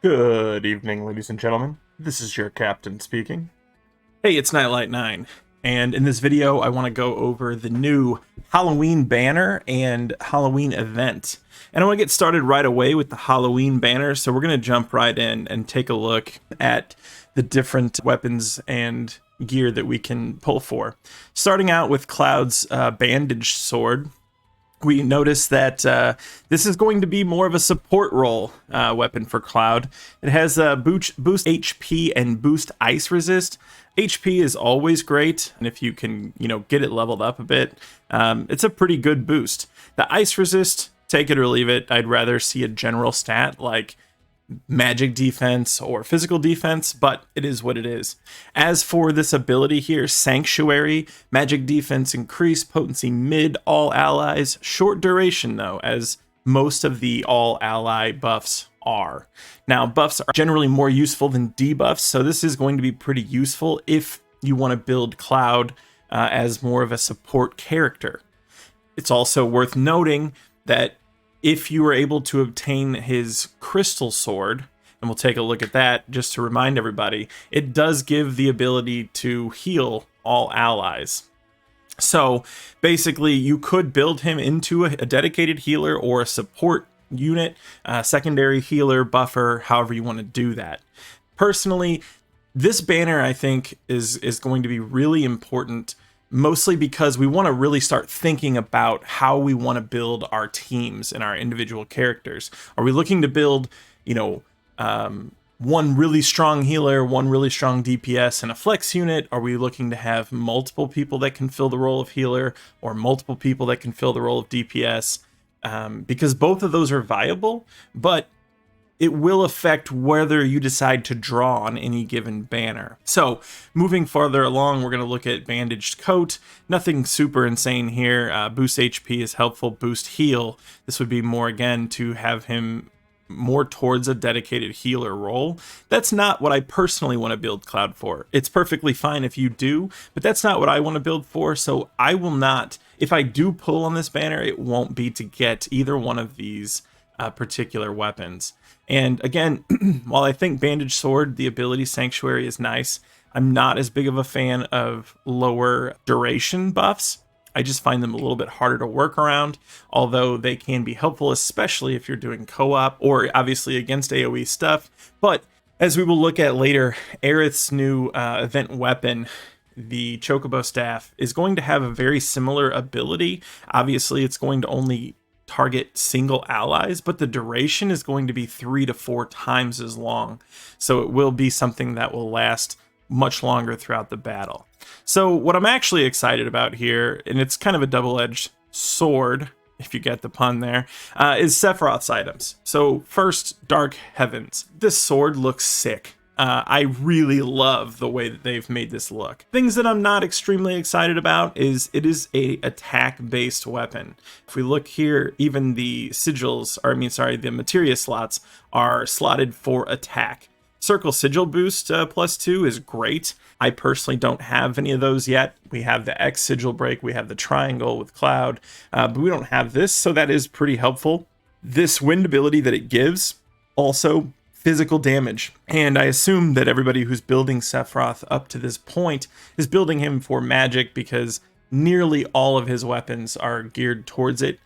Good evening, ladies and gentlemen. This is your captain speaking. Hey, it's Nightlight9, and in this video I want to go over the new Halloween banner and Halloween event. And I want to get started right away with the Halloween banner, so we're going to jump right in and take a look at the different weapons and gear that we can pull for. Starting out with Cloud's bandage sword. We notice that this is going to be more of a support role weapon for Cloud. It has boost HP and boost ice resist. HP is always great, and if you can, get it leveled up a bit, it's a pretty good boost. The ice resist, take it or leave it. I'd rather see a general stat like magic defense or physical defense, but it is what it is. As for this ability here, Sanctuary, magic defense increase, potency mid, all allies, short duration though, as most of the all ally buffs are. Now, buffs are generally more useful than debuffs, so this is going to be pretty useful if you want to build Cloud as more of a support character. It's also worth noting that if you were able to obtain his crystal sword, and we'll take a look at that just to remind everybody, it does give the ability to heal all allies. So basically you could build him into a dedicated healer or a support unit, secondary healer, buffer, however you want to do that. Personally, this banner I think is going to be really important, mostly because we want to really start thinking about how we want to build our teams and our individual characters. Are we looking to build, one really strong healer, one really strong DPS, and a flex unit? Are we looking to have multiple people that can fill the role of healer or multiple people that can fill the role of DPS? Because both of those are viable, but it will affect whether you decide to draw on any given banner. So moving farther along, we're going to look at Bandaged Coat. Nothing super insane here. Boost HP is helpful. Boost Heal. This would be more, again, to have him more towards a dedicated healer role. That's not what I personally want to build Cloud for. It's perfectly fine if you do, but that's not what I want to build for, so I will not, if I do pull on this banner, it won't be to get either one of these particular weapons. And again, while I think Bandage Sword, the ability Sanctuary is nice, I'm not as big of a fan of lower duration buffs. I just find them a little bit harder to work around, although they can be helpful, especially if you're doing co-op or obviously against AoE stuff. But as we will look at later, Aerith's new event weapon, the Chocobo Staff, is going to have a very similar ability. Obviously, it's going to only target single allies, but the duration is going to be 3 to 4 times as long. So it will be something that will last much longer throughout the battle. So what I'm actually excited about here, and it's kind of a double-edged sword, if you get the pun there, is Sephiroth's items. So first, Dark Heavens. This sword looks sick. I really love the way that they've made this look. Things that I'm not extremely excited about is it is a attack-based weapon. If we look here, even the sigils, the materia slots are slotted for attack. Circle Sigil boost +2 is great. I personally don't have any of those yet. We have the X Sigil break, we have the triangle with Cloud, but we don't have this, so that is pretty helpful. This wind ability that it gives, also physical damage. And I assume that everybody who's building Sephiroth up to this point is building him for magic because nearly all of his weapons are geared towards it.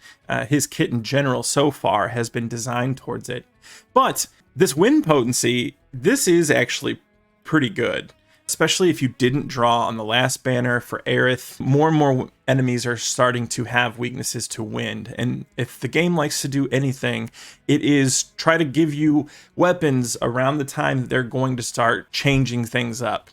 His kit in general so far has been designed towards it. But this wind potency, this is actually pretty good. Especially if you didn't draw on the last banner for Aerith. More and more enemies are starting to have weaknesses to wind. And if the game likes to do anything, it is try to give you weapons around the time that they're going to start changing things up.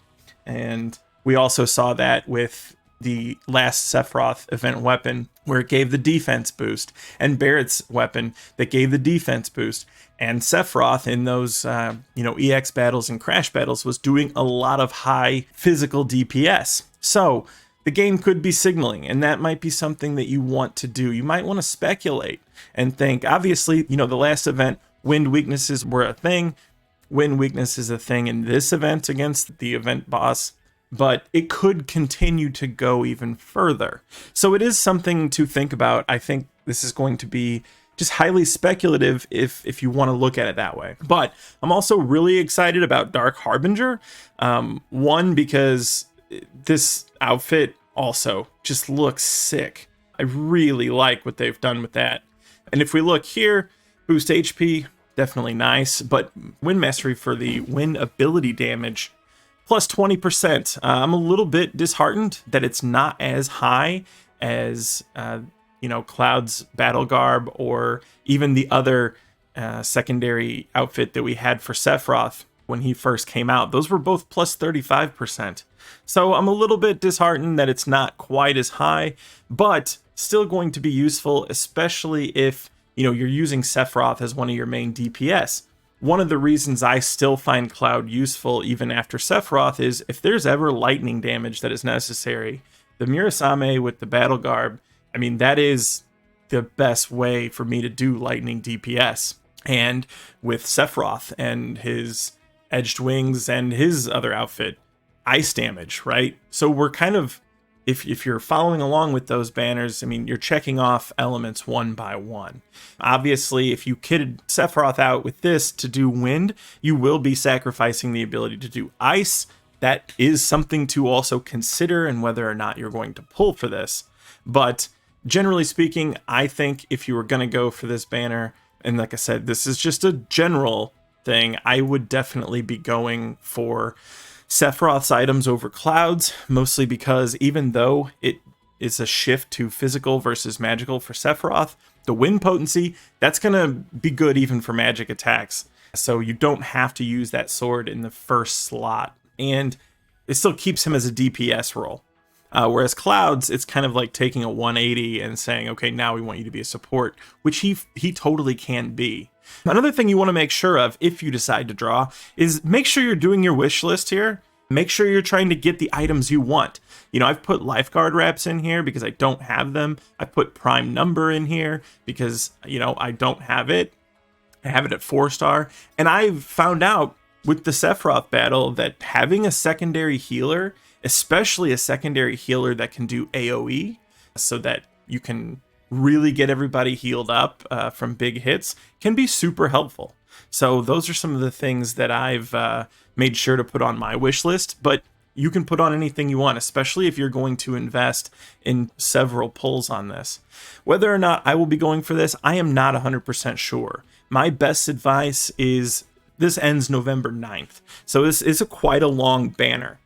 And we also saw that with the last Sephiroth event weapon, where it gave the defense boost, and Barrett's weapon that gave the defense boost. And Sephiroth in those, EX battles and crash battles was doing a lot of high physical DPS. So the game could be signaling, and that might be something that you want to do. You might want to speculate and think, obviously, the last event, wind weaknesses were a thing. Wind weakness is a thing in this event against the event boss, but it could continue to go even further. So it is something to think about. I think this is going to be just highly speculative if you want to look at it that way. But I'm also really excited about Dark Harbinger. One, because this outfit also just looks sick. I really like what they've done with that. And if we look here, boost HP, definitely nice, but Wind Mastery for the wind ability damage, plus 20%. I'm a little bit disheartened that it's not as high as, Cloud's Battle Garb, or even the other secondary outfit that we had for Sephiroth when he first came out. Those were both plus 35%. So I'm a little bit disheartened that it's not quite as high, but still going to be useful, especially if, you're using Sephiroth as one of your main DPS. One of the reasons I still find Cloud useful even after Sephiroth is if there's ever lightning damage that is necessary, the Murasame with the Battle Garb, that is the best way for me to do lightning DPS. And with Sephiroth and his edged wings and his other outfit, ice damage, right? So we're kind of, if you're following along with those banners, you're checking off elements one by one. Obviously, if you kitted Sephiroth out with this to do wind, you will be sacrificing the ability to do ice. That is something to also consider, and whether or not you're going to pull for this. But generally speaking, I think if you were going to go for this banner, and like I said, this is just a general thing, I would definitely be going for Sephiroth's items over Cloud's, mostly because even though it is a shift to physical versus magical for Sephiroth, the wind potency, that's going to be good even for magic attacks. So you don't have to use that sword in the first slot, and it still keeps him as a DPS role. Whereas Cloud's, it's kind of like taking a 180 and saying, okay, now we want you to be a support, which he totally can be. Another thing you want to make sure of if you decide to draw is make sure you're doing your wish list here. Make sure you're trying to get the items you want. I've put lifeguard wraps in here because I don't have them. I put prime number in here because, I don't have it. I have it at 4-star. And I've found out with the Sephiroth battle that having a secondary healer, especially a secondary healer that can do AoE, so that you can really get everybody healed up from big hits, can be super helpful. So those are some of the things that I've made sure to put on my wish list, but you can put on anything you want, especially if you're going to invest in several pulls on this. Whether or not I will be going for this, I am not 100% sure. My best advice is this ends November 9th. So this is quite a long banner.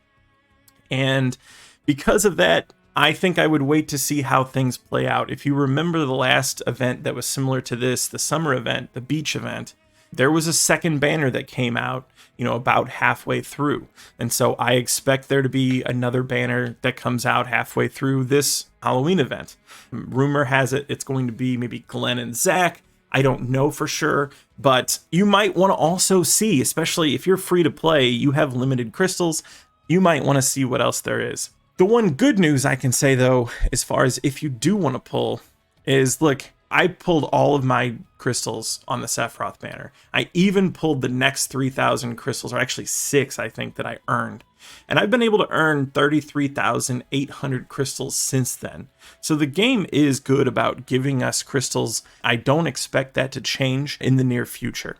And because of that, I think I would wait to see how things play out. If you remember the last event that was similar to this, the summer event, the beach event, there was a second banner that came out, about halfway through. And so I expect there to be another banner that comes out halfway through this Halloween event. Rumor has it it's going to be maybe Glenn and Zach. I don't know for sure, but you might want to also see, especially if you're free to play, you have limited crystals, you might want to see what else there is. The one good news I can say, though, as far as if you do want to pull, is look, I pulled all of my crystals on the Sephiroth banner. I even pulled the next 3,000 crystals, or actually 6, I think, that I earned. And I've been able to earn 33,800 crystals since then. So the game is good about giving us crystals. I don't expect that to change in the near future.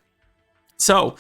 So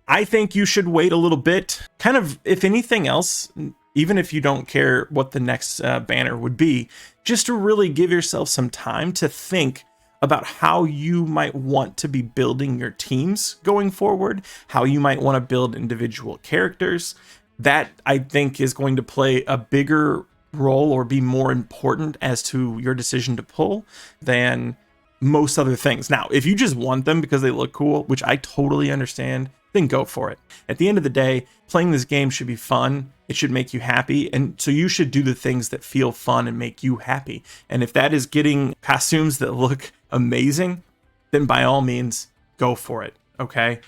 I think you should wait a little bit. Kind of, if anything else, even if you don't care what the next banner would be, just to really give yourself some time to think about how you might want to be building your teams going forward, how you might want to build individual characters. That, I think, is going to play a bigger role or be more important as to your decision to pull than most other things. Now, if you just want them because they look cool, which I totally understand, then go for it. At the end of the day, playing this game should be fun. It should make you happy. And so you should do the things that feel fun and make you happy. And if that is getting costumes that look amazing, then by all means, go for it. Okay?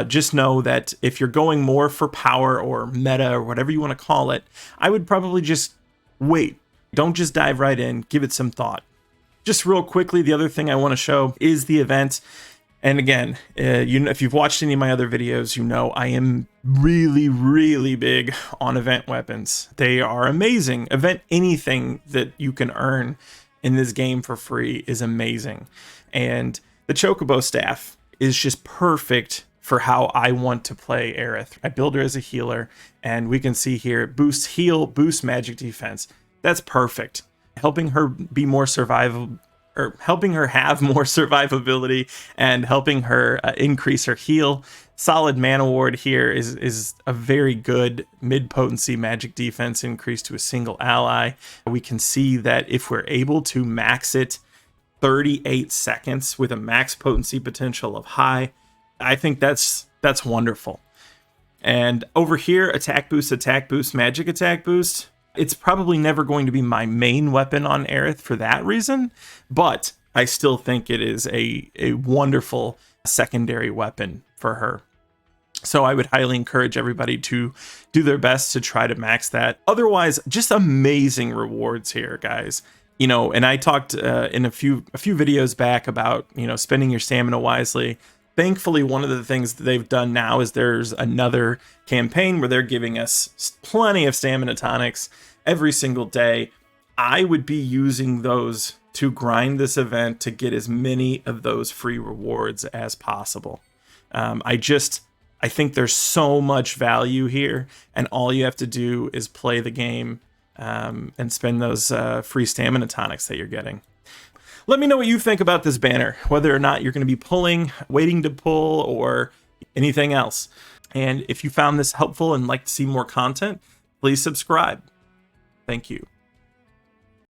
Just know that if you're going more for power or meta or whatever you want to call it, I would probably just wait. Don't just dive right in. Give it some thought. Just real quickly, the other thing I want to show is the event. And again, if you've watched any of my other videos, you know I am really, really big on event weapons. They are amazing. Anything that you can earn in this game for free is amazing. And The Chocobo staff is just perfect for how I want to play Aerith. I build her as a healer, and we can see here, boost heal, boost magic defense. That's perfect. Helping her be more survivable, or helping her have more survivability, and helping her increase her heal. Solid mana ward here is a very good mid-potency magic defense increase to a single ally. We can see that if we're able to max it 38 seconds with a max potency potential of high, I think that's wonderful. And over here, attack boost, magic attack boost. It's probably never going to be my main weapon on Aerith for that reason, but I still think it is a wonderful secondary weapon for her. So I would highly encourage everybody to do their best to try to max that. Otherwise, just amazing rewards here, guys. You know, and I talked in a few videos back about, you know, spending your stamina wisely. Thankfully, one of the things that they've done now is there's another campaign where they're giving us plenty of stamina tonics every single day. I would be using those to grind this event to get as many of those free rewards as possible. I think there's so much value here, and all you have to do is play the game and spend those free stamina tonics that you're getting. Let me know what you think about this banner, whether or not you're going to be pulling, waiting to pull, or anything else. And if you found this helpful and like to see more content, please subscribe. Thank you.